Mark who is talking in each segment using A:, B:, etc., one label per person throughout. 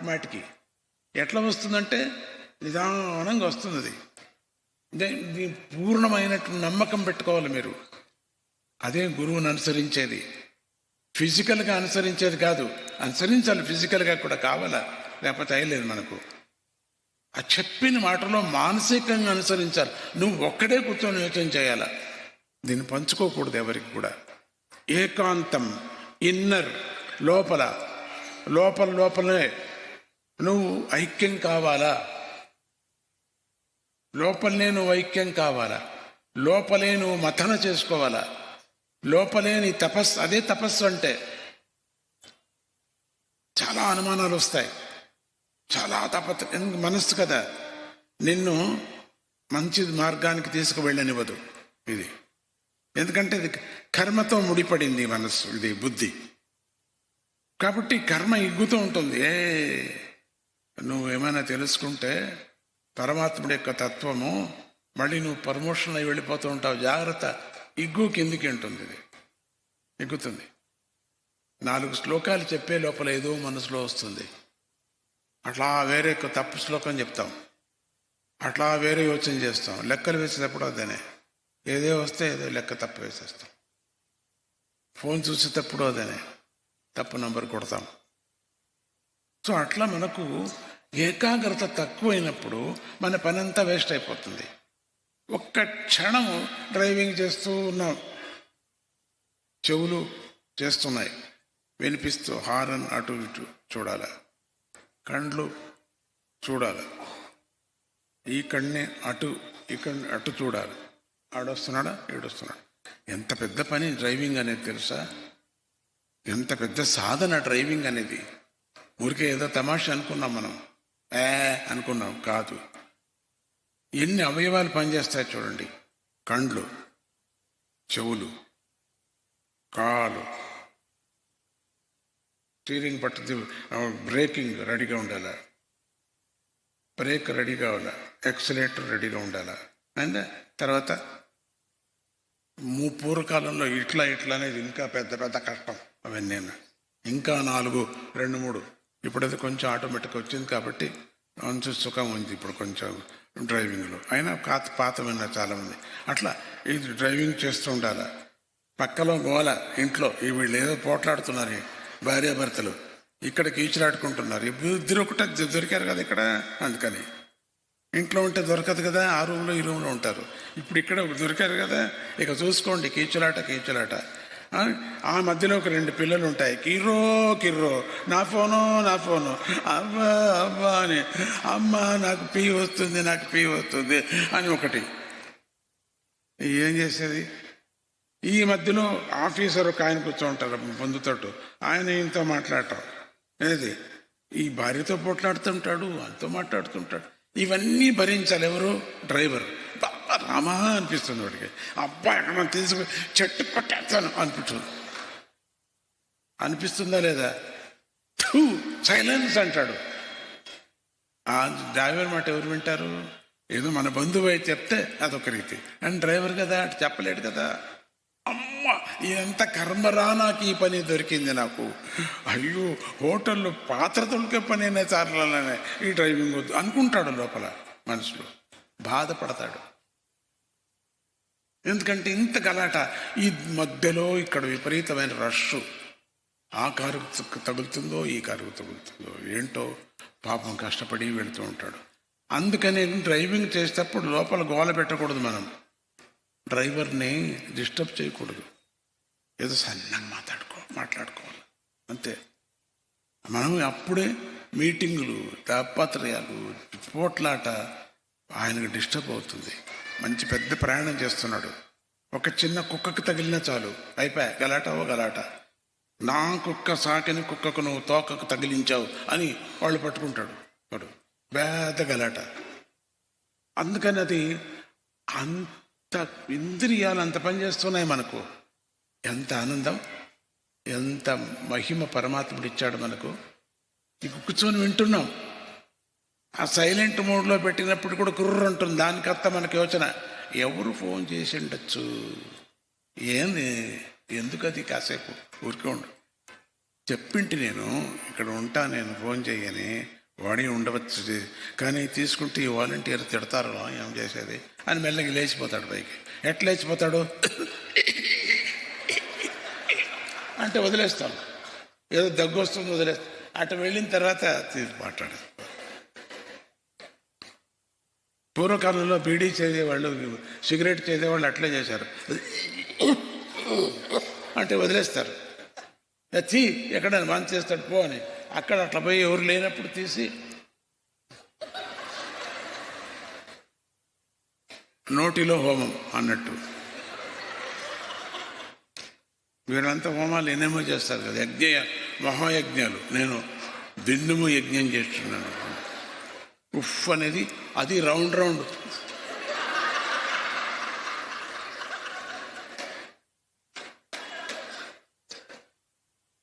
A: మాటికి. ఎట్లా వస్తుందంటే నిదానంగా వస్తుంది. అది పూర్ణమైనటువంటి నమ్మకం పెట్టుకోవాలి మీరు. అదే గురువుని అనుసరించేది. ఫిజికల్గా అనుసరించేది కాదు. అనుసరించాలి, ఫిజికల్గా కూడా కావాలా, లేకపోతే అయ్యలేదు మనకు. ఆ చెప్పిన మాటలో మానసికంగా అనుసరించాలి. నువ్వు ఒక్కడే కూర్చొని యోచన చేయాలా, దీన్ని పంచుకోకూడదు ఎవరికి కూడా. ఏకాంతం, ఇన్నర్, లోపల లోపల లోపలనే నువ్వు ఐక్యం కావాలా, లోపలనే నువ్వు ఐక్యం కావాలా, లోపలే నువ్వు మథన చేసుకోవాలా, లోపలే నీ తపస్సు. అదే తపస్సు అంటే. చాలా అనుమానాలు వస్తాయి, చాలా మనస్సు కదా నిన్ను మంచి మార్గానికి తీసుకువెళ్ళనివ్వదు ఇది. ఎందుకంటే ఇది కర్మతో ముడిపడింది మనస్సు, ఇది బుద్ధి. కాబట్టి కర్మ ఇగ్గుతూ ఉంటుంది. నువ్వేమైనా తెలుసుకుంటే పరమాత్ముడి యొక్క తత్వము, మళ్ళీ నువ్వు ప్రమోషన్ అయి వెళ్ళిపోతూ ఉంటావు, జాగ్రత్త. ఇగ్గు కిందికి ఉంటుంది, ఇది ఎగ్గుతుంది. 4 శ్లోకాలు చెప్పే లోపల ఏదో మనసులో వస్తుంది. అట్లా వేరే తప్పు శ్లోకం చెప్తాం, అట్లా వేరే యోచన చేస్తాం. లెక్కలు వేసేటప్పుడు అదేనే, ఏదో వస్తే ఏదో లెక్క తప్పు వేసేస్తాం. ఫోన్ చూసేటప్పుడు అదేనే, తప్పు నంబర్ కొడతాం. సో అట్లా మనకు ఏకాగ్రత తక్కువైనప్పుడు మన పని అంతా వేస్ట్ అయిపోతుంది. ఒక్క క్షణము డ్రైవింగ్ చేస్తూ ఉన్నాం, చెవులు చేస్తున్నాయి, వినిపిస్తూ హారన్ అటు ఇటు చూడాలి, కండ్లు చూడాలి, ఈ కన్నే అటు అటు చూడాలి, ఆడొస్తున్నాడా ఈడొస్తున్నాడు. ఎంత పెద్ద పని డ్రైవింగ్ అనేది తెలుసా? ఎంత పెద్ద సాధన డ్రైవింగ్ అనేది. ఊరికే ఏదో తమాషా అనుకున్నాం మనం, అనుకున్నాం కాదు. ఎన్ని అవయవాలు పనిచేస్తాయి చూడండి. కండ్లు, చెవులు, కాలు, స్టీరింగ్ పట్టుది, బ్రేకింగ్ రెడీగా ఉండాలా, బ్రేక్ రెడీగా ఉండాలి, ఎక్సలేటర్ రెడీగా ఉండాలా. అండ్ తర్వాత పూర్వకాలంలో ఇట్లా అనేది ఇంకా పెద్ద పెద్ద కష్టం. అవన్నీ ఇంకా 4, 2, 3. ఇప్పుడైతే కొంచెం ఆటోమేటిక్ వచ్చింది కాబట్టి కొంచెం సుఖం ఉంది ఇప్పుడు కొంచెం డ్రైవింగ్లో. అయినా పాత విన్నా చాలామంది అట్లా ఇది డ్రైవింగ్ చేస్తూ ఉండాలి. పక్కలో గోల, ఇంట్లో వీళ్ళు ఏదో పోట్లాడుతున్నారు భార్యాభర్తలు, ఇక్కడ కీచులాడుకుంటున్నారు. ఇద్దరు ఒకటే దొరికారు కదా ఇక్కడ, అందుకని. ఇంట్లో ఉంటే దొరకదు కదా, ఆ రూమ్లో ఈ రూమ్లో ఉంటారు. ఇప్పుడు ఇక్కడ దొరికారు కదా, ఇక చూసుకోండి కీచులాట. ఆ మధ్యలో ఒక 2 పిల్లలు ఉంటాయి, కిర్రో నా ఫోను అవ్వా అని, అమ్మ నాకు పీ వస్తుంది అని ఒకటి. ఏం చేసేది? ఈ మధ్యలో ఆఫీసర్ ఒక ఆయన కూర్చో ఉంటారు పొందుతోటి, ఆయన ఈయనతో మాట్లాడటం. ఏది ఈ భార్యతో పోట్లాడుతుంటాడు, అంతో మాట్లాడుతుంటాడు. ఇవన్నీ భరించాలి ఎవరు? డ్రైవర్. రామా అనిపిస్తుంది వాడికి. అబ్బా ఎక్కడ తీసుకు చెట్టు కొట్టేస్తాను అనిపిస్తుందా లేదా? సైలెన్స్ అంటాడు. ఆ డ్రైవర్ మాట ఎవరు వింటారు? ఏదో మన బంధువు అయితే చెప్తే అదొక రీతి, అండ్ డ్రైవర్ కదా అటు చెప్పలేడు కదా. అమ్మ ఇదంతా కర్మరా, నాకు ఈ పని దొరికింది నాకు. అయ్యో హోటల్లో పాత్ర తొలికే పని అయినా చాలనే ఈ డ్రైవింగ్ వద్దు అనుకుంటాడు లోపల మనసులో, బాధపడతాడు. ఎందుకంటే ఇంత గలాట. ఈ మధ్యలో ఇక్కడ విపరీతమైన రష్, ఆ కారు తగులుతుందో ఈ కారు తగులుతుందో ఏంటో, పాపం కష్టపడి వెళుతూ ఉంటాడు. అందుకని డ్రైవింగ్ చేసేటప్పుడు లోపల గోల పెట్టకూడదు. మనం డ్రైవర్ని డిస్టర్బ్ చేయకూడదు. ఏదో సన్నగా మాట్లాడుకోవాలి అంతే. మనం అప్పుడే మీటింగులు, తాపత్రయాలు, పోట్లాట ఆయనకు డిస్టర్బ్ అవుతుంది. మంచి పెద్ద ప్రయాణం చేస్తున్నాడు, ఒక చిన్న కుక్కకు తగిలినా చాలు అయిపోయా, గలాట. నా కుక్క సాకిని కుక్కకు నువ్వు తోకకు తగిలించావు అని వాళ్ళు పట్టుకుంటాడు వాడు, పెద్ద గలాట. అందుకని అది అంత ఇంద్రియాలు అంత పనిచేస్తున్నాయి మనకు. ఎంత ఆనందం, ఎంత మహిమ పరమాత్ముడు ఇచ్చాడు మనకు. ఇక కూర్చొని వింటున్నాం. ఆ సైలెంట్ మోడ్లో పెట్టినప్పుడు కూడా కుర్ర ఉంటుంది. దానికత్త మనకి యోచన, ఎవరు ఫోన్ చేసి ఉండొచ్చు, ఏంది ఎందుకు, అది కాసేపు ఊరికే ఉండు. చెప్పింటి నేను ఇక్కడ ఉంటా, నేను ఫోన్ చేయని, వాడి ఉండవచ్చు, కానీ తీసుకుంటే ఈ వాలంటీర్ తిడతారు, ఏం చేసేది అని మెల్లగా లేచిపోతాడు పైకి. ఎట్లా లేచిపోతాడు అంటే వదిలేస్తాం, ఏదో దగ్గు వస్తుంది వదిలేస్తాం. అటు వెళ్ళిన తర్వాత మాట్లాడారు. పూర్వకాలంలో బీడీ చేసేవాళ్ళు, సిగరెట్ చేసేవాళ్ళు అట్లే చేశారు, అంటే వదిలేస్తారు. తీ ఎక్కడైనా మంచి చేస్తాడు పో అని. అక్కడ అట్లా పోయి ఎవరు లేనప్పుడు తీసి నోటిలో హోమం అన్నట్టు. వీళ్ళంతా హోమాలు ఎన్నేమో చేస్తారు కదా, మహాయజ్ఞాలు. నేను దిండుము యజ్ఞం చేస్తున్నాను. ఉఫ్ అనేది అది రౌండ్ రౌండ్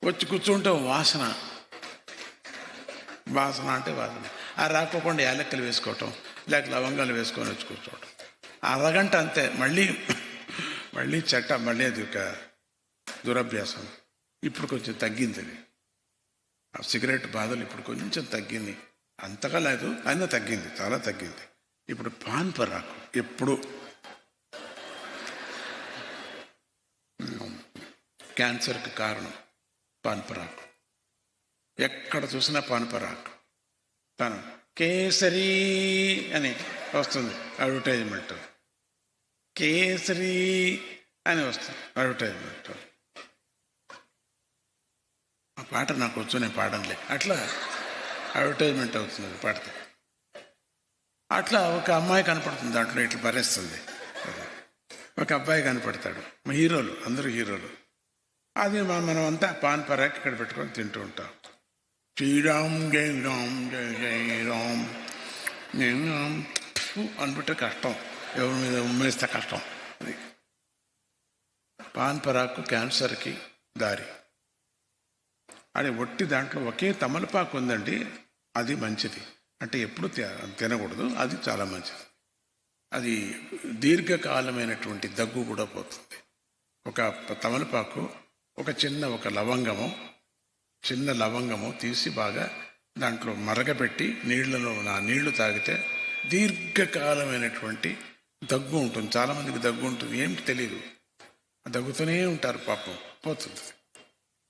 A: వచ్చి కూర్చుంటే వాసన అంటే వాసన. ఆ రాకోకుండా యాలక్కలు వేసుకోవటం, లేక లవంగాలు వేసుకొని వచ్చి కూర్చోవటం. అరగంట అంతే. మళ్ళీ చెట్ట, మళ్ళీ అది ఒక దురభ్యాసం. ఇప్పుడు కొంచెం తగ్గింది అది. ఆ సిగరెట్ బాధలు ఇప్పుడు కొంచెం తగ్గింది, అంతగా లేదు అయినా తగ్గింది, చాలా తగ్గింది. ఇప్పుడు పాన్ పరాకు ఎప్పుడు క్యాన్సర్కి కారణం పాన్పరాకు. ఎక్కడ చూసినా పాన్పరాకు. తను కేసరి అని వస్తుంది అడ్వర్టైజ్మెంట్, కేసరి అని వస్తుంది అడ్వర్టైజ్మెంట్. ఆ పాట నాకు వచ్చు, నేను పాడంలే. అట్లా అడ్వర్టైజ్మెంట్ అవుతుంది పాడితే. అట్లా ఒక అమ్మాయి కనపడుతుంది, దాంట్లో ఇట్లా భరేస్తుంది. ఒక అబ్బాయి కనపడతాడు, మా హీరోలు అందరూ హీరోలు. అది మనం అంతా పాన్ పరాక్ ఇక్కడ పెట్టుకొని తింటూ ఉంటాం. శ్రీరామ్ జై రామ్ జై జై రామ్ అనుకుంటే కష్టం, ఎవరి మీద ఉమ్మేస్తే కష్టం. అది పాన్ పరాకు క్యాన్సర్కి దారి. అది ఒట్టి దాంట్లో ఒకే తమలపాకు ఉందండి, అది మంచిది. అంటే ఎప్పుడు తినకూడదు, అది చాలా మంచిది. అది దీర్ఘకాలమైనటువంటి దగ్గు కూడా పోతుంది. ఒక తమలపాకు, ఒక చిన్న లవంగము తీసి బాగా దాంట్లో మరగపెట్టి నీళ్లు తాగితే దీర్ఘకాలమైనటువంటి దగ్గు ఉంటుంది. చాలామందికి దగ్గు ఉంటుంది, ఏమిటి తెలియదు, దగ్గుతూనే ఉంటారు, పాపం పోతుంది,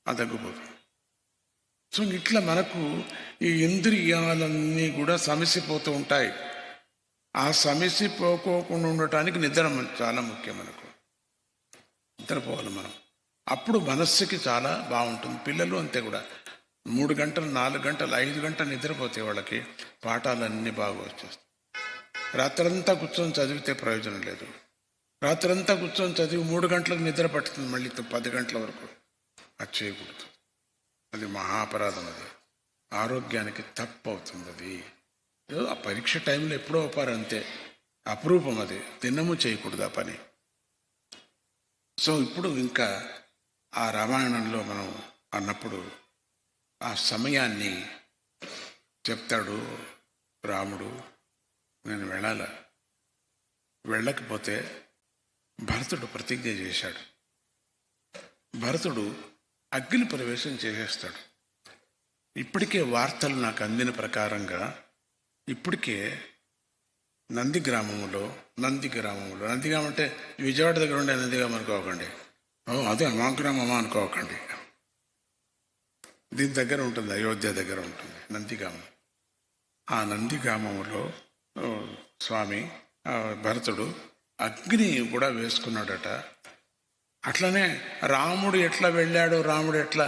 A: ఆ దగ్గు పోతుంది. సో ఇట్లా మనకు ఈ ఇంద్రియాలన్నీ కూడా సమసిపోతూ ఉంటాయి. ఆ సమస్య పోకోకుండా ఉండటానికి నిద్ర చాలా ముఖ్యం. మనకు నిద్రపోవాలి మనం, అప్పుడు మనస్సుకి చాలా బాగుంటుంది. పిల్లలు అంతే కూడా 3 గంటలు 4 గంటలు 5 గంటలు నిద్రపోతే వాళ్ళకి పాఠాలన్నీ బాగా వచ్చేస్తాయి. రాత్రంతా కూర్చొని చదివితే ప్రయోజనం లేదు. రాత్రంతా కూర్చొని చదివి 3 గంటలకు నిద్ర పట్టుతుంది, మళ్ళీ 10 గంటల వరకు. అది చేయకూడదు, అది మహాపరాధం, అది ఆరోగ్యానికి తప్పు అవుతుంది. అది ఏదో ఆ పరీక్ష టైంలో ఎప్పుడో ఒప్పారు అంతే, అపురూపం, అది దినము చేయకూడదు ఆ పని. సో ఇప్పుడు ఇంకా ఆ రామాయణంలో మనం అన్నప్పుడు ఆ సమయాన్ని చెప్తాడు రాముడు. నేను వెళ్ళకపోతే భరతుడు ప్రతిజ్ఞ చేశాడు. భరతుడు అగ్ని ప్రవేశం చేసేస్తాడు. ఇప్పటికే వార్తలు నాకు అందిన ప్రకారంగా ఇప్పటికే నందిగ్రామం అంటే విజయవాడ దగ్గర ఉండే నందిగ్రామం అనుకోకండి, అదే మా గ్రామమా అనుకోకండి. దీని దగ్గర ఉంటుంది, అయోధ్య దగ్గర ఉంటుంది నందిగ్రామం. ఆ నందిగ్రామంలో స్వామి భరతుడు అగ్ని కూడా వేసుకున్నాడట. అట్లనే రాముడు ఎట్లా వెళ్ళాడో, రాముడు ఎట్లా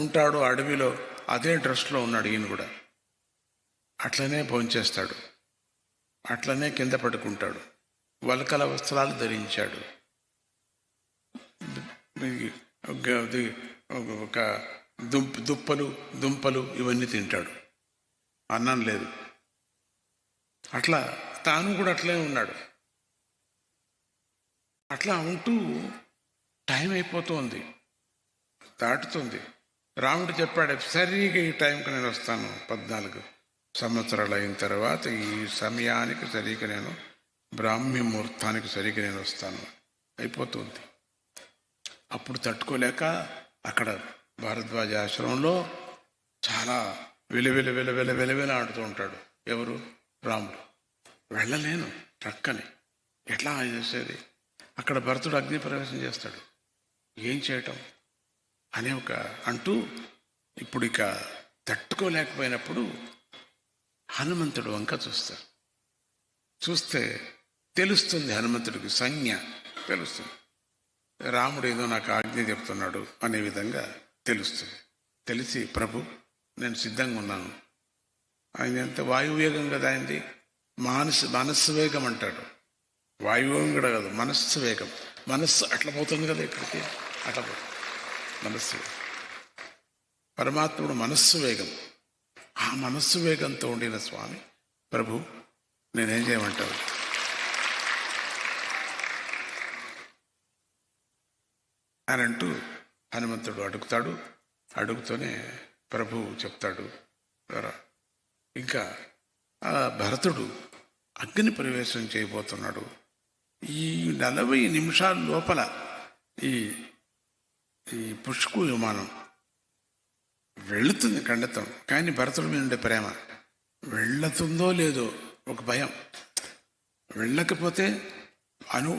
A: ఉంటాడో అడవిలో, అదే డ్రెస్లో ఉన్నాడు ఈయన కూడా. అట్లనే భోంచేస్తాడు, అట్లనే కింద పడుకుంటాడు, వలకల వస్త్రాలు ధరించాడు, ఒక దుంపలు ఇవన్నీ తింటాడు, అన్నం లేదు. అట్లా తాను కూడా అట్లే ఉన్నాడు. అట్లా ఉంటూ టైం అయిపోతుంది, దాటుతుంది. రాముడు చెప్పాడు, సరిగా ఈ టైంకి నేను వస్తాను, 14 సంవత్సరాలు అయిన తర్వాత ఈ సమయానికి సరిగ్గా నేను బ్రాహ్మీ ముహూర్తానికి సరిగ్గా నేను వస్తాను. అయిపోతుంది. అప్పుడు తట్టుకోలేక అక్కడ భారద్వాజ ఆశ్రమంలో చాలా వెలవెల ఆడుతూ ఉంటాడు. ఎవరు? రాముడు. వెళ్ళలేను ట్రక్కని, ఎట్లా చేసేది? అక్కడ భరతుడు అగ్ని ప్రవేశం చేస్తాడు. ఏం చేయటం అని అంటూ ఇప్పుడు ఇక తట్టుకోలేకపోయినప్పుడు హనుమంతుడు వంక చూస్తారు. చూస్తే తెలుస్తుంది హనుమంతుడికి, సంజ్ఞ తెలుస్తుంది. రాముడు ఏదో నాకు ఆజ్ఞ చెప్తున్నాడు అనే విధంగా తెలుస్తుంది. తెలిసి, ప్రభు నేను సిద్ధంగా ఉన్నాను. ఆయన ఎంత వాయువేగం కదా ఆయనది, మనస్సు వేగం అంటాడు. వాయువేగం కూడా కాదు, మనస్సు వేగం. మనస్సు అట్లా పోతుంది కదా ఇక్కడికి, అట్లా పోతుంది మనస్సు. పరమాత్ముడు మనస్సు వేగం. ఆ మనస్సు వేగంతో ఉండిన స్వామి, ప్రభు నేనేం చేయమంటావు అని అంటూ హనుమంతుడు అడుగుతాడు. అడుగుతూనే ప్రభువు చెప్తాడు, ఇంకా ఆ భరతుడు అగ్ని ప్రవేశం చేయబోతున్నాడు. ఈ 40 నిమిషాల లోపల ఈ పుష్కు విమానం వెళుతుంది ఖండితం. కానీ భరతుడి మీద ఉండే ప్రేమ, వెళుతుందో లేదో ఒక భయం. వెళ్ళకపోతే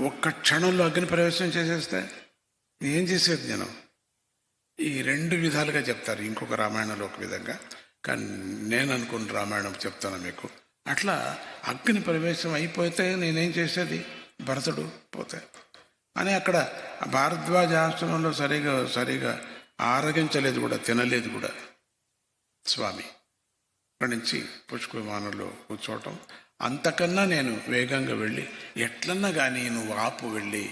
A: ఒక్క క్షణంలో అగ్ని ప్రవేశం చేసేస్తే ఏం చేసేది నేను? ఈ 2 విధాలుగా చెప్తారు. ఇంకొక రామాయణంలో ఒక విధంగా, కానీ నేను అనుకున్న రామాయణం చెప్తాను మీకు. అట్లా అగ్ని ప్రవేశం అయిపోతే నేనేం చేసేది? భరతుడు పోతే అని అక్కడ భారద్వాజ ఆశ్రమంలో సరిగా ఆరగించలేదు కూడా, తినలేదు కూడా స్వామి. అక్కడి నుంచి పుష్ప విమానంలో కూర్చోవటం. అంతకన్నా నేను వేగంగా వెళ్ళి, ఎట్లన్నా కానీ నువ్వు ఆపు, వెళ్ళి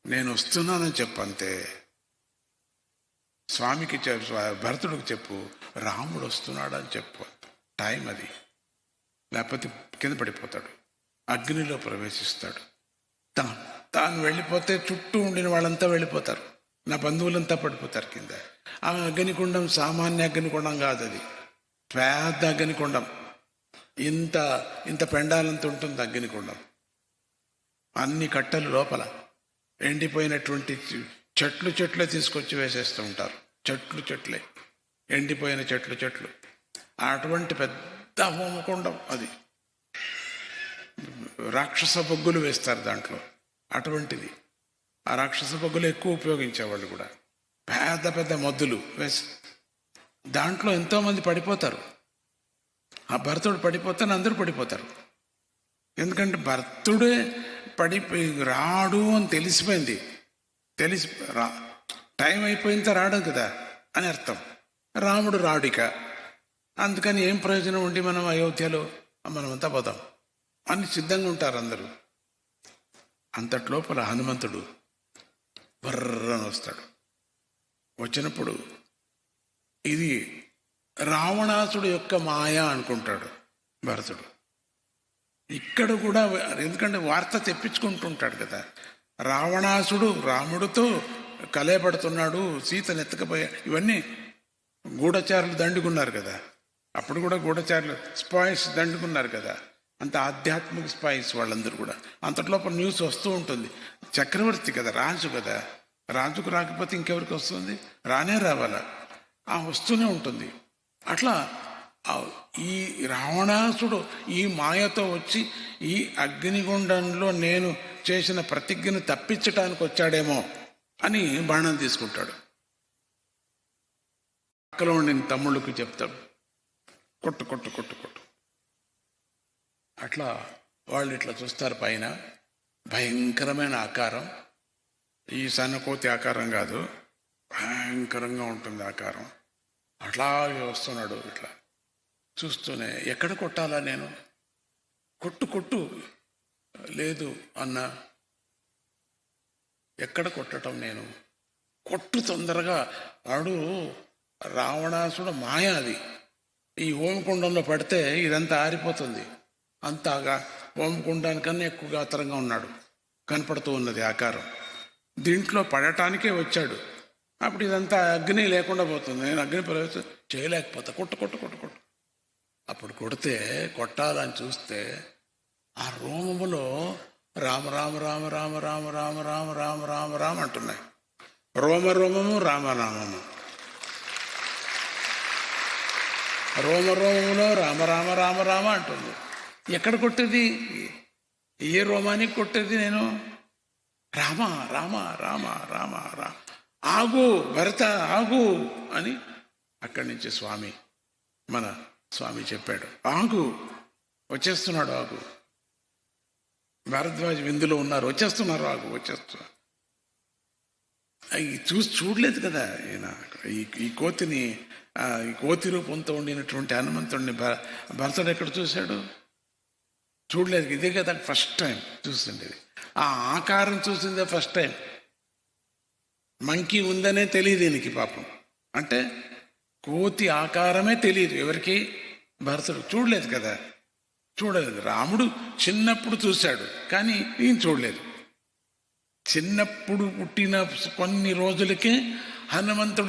A: నేను వస్తున్నానని చెప్పు అంతే. స్వామికి భరతుడికి చెప్పు, రాముడు వస్తున్నాడని చెప్పు. టైం అది, లేకపోతే కింద పడిపోతాడు, అగ్నిలో ప్రవేశిస్తాడు. తాను వెళ్ళిపోతే చుట్టూ ఉండిన వాళ్ళంతా వెళ్ళిపోతారు, నా బంధువులంతా పడిపోతారు కింద. ఆ అగ్నికుండం సామాన్య అగ్నికుండం కాదు, అది పెద్ద అగ్నికుండం. ఇంత పెండాలంత ఉంటుంది అగ్నికుండం. అన్ని కట్టెలు లోపల ఎండిపోయినటువంటి చెట్లే తీసుకొచ్చి వేసేస్తూ ఉంటారు. చెట్లే ఎండిపోయిన చెట్లు. అటువంటి పెద్ద హోమకుండం అది. రాక్షస బొగ్గులు వేస్తారు దాంట్లో, అటువంటిది. ఆ రాక్షస బొగ్గులు ఎక్కువ ఉపయోగించేవాళ్ళు కూడా. పెద్ద మొద్దులు వేసి దాంట్లో ఎంతోమంది పడిపోతారు. ఆ భరతుడు పడిపోతే అందరూ పడిపోతారు. ఎందుకంటే భరతుడే రాడు అని తెలిసిపోయింది. టైం అయిపోయినంత రాడు కదా అని అర్థం. రాముడు రాడిక, అందుకని ఏం ప్రయోజనం ఉండి మనం అయోధ్యలో మనమంతా పోతాం అని సిద్ధంగా ఉంటారు అందరూ. అంతట్లోపల హనుమంతుడు బర్రని వస్తాడు. వచ్చినప్పుడు ఇది రావణాసుడు యొక్క మాయ అనుకుంటాడు భరతుడు. ఇక్కడ కూడా ఎందుకంటే వార్త తెప్పించుకుంటుంటాడు కదా. రావణాసుడు రాముడితో కలయపడుతున్నాడు, సీతను ఎత్తకపోయా, ఇవన్నీ గూఢచారులు దండుకున్నారు కదా. అప్పుడు కూడా గూఢచారులు స్పాయిస్ దండుకున్నారు కదా. అంత ఆధ్యాత్మిక స్పాయిస్ వాళ్ళందరూ కూడా. అంతట్లోపల న్యూస్ వస్తూ ఉంటుంది. చక్రవర్తి కదా, రాజు కదా, రాజుకు రాకపోతే ఇంకెవరికి వస్తుంది? రావాలా, వస్తూనే ఉంటుంది. అట్లా ఈ రావణాసుడు ఈ మాయతో వచ్చి ఈ అగ్నిగుండంలో నేను చేసిన ప్రతిజ్ఞను తప్పించటానికి వచ్చాడేమో అని బాణం తీసుకుంటాడు. పక్కలో ఉండిన తమ్ముళ్ళకి చెప్తాడు, కొట్టు. అట్లా వాళ్ళు ఇట్లా చూస్తారు. పైన భయంకరమైన ఆకారం, ఈ సన్నకోతి ఆకారం కాదు, భయంకరంగా ఉంటుంది ఆకారం. అట్లాగే వస్తున్నాడు. ఇట్లా చూస్తూనే ఎక్కడ కొట్టాలా నేను? కొట్టు లేదు అన్నా, ఎక్కడ కొట్టడం నేను? కొట్టు తొందరగా. వాడు రావణాసుడు మాయ అది. ఈ హోమకుండంలో పడితే ఇదంతా ఆరిపోతుంది. అంతగా హోమకుండానికన్నా ఎక్కువ గాత్రంగా ఉన్నాడు, కనపడుతూ ఉన్నది ఆకారం. దీంట్లో పడటానికే వచ్చాడు. అప్పుడు ఇదంతా అగ్ని లేకుండా పోతుంది. నేను అగ్ని ప్రవేశం చేయలేకపోతా. కొట్టు. అప్పుడు కొట్టాలని చూస్తే ఆ రోమములో రామ అంటున్నాయి. రోమము రామనామము. రోమరోమంలో రామ రామ రామ రామ అంటుంది. ఎక్కడ కొట్టేది? ఏ రోమానికి కొట్టేది నేను? రామ రామ రామ రామ రా, ఆగు భరత ఆగు అని అక్కడి నుంచి స్వామి, మన స్వామి చెప్పాడు, ఆగు వచ్చేస్తున్నాడు, ఆగు, భారద్వాజ విందులో ఉన్నారు, వచ్చేస్తున్నారు, ఆగు వచ్చేస్తున్నారు. చూడలేదు కదా ఈయన. ఈ కోతిని, ఈ కోతి రూపంతో ఉండినటువంటి హనుమంతుడిని భరతుడు ఎక్కడ చూశాడు? చూడలేదు. ఇదే కదా ఫస్ట్ టైం చూసిండేది. ఆ ఆకారం చూసిందే ఫస్ట్ టైం. మంకీ ఉందనే తెలియదు ఈయనకి పాపం. అంటే కోతి ఆకారమే తెలియదు ఎవరికి? భరతుడు చూడలేదు కదా, చూడలేదు. రాముడు చిన్నప్పుడు చూశాడు కానీ ఈయన చూడలేదు. చిన్నప్పుడు పుట్టిన కొన్ని రోజులకే హనుమంతుడు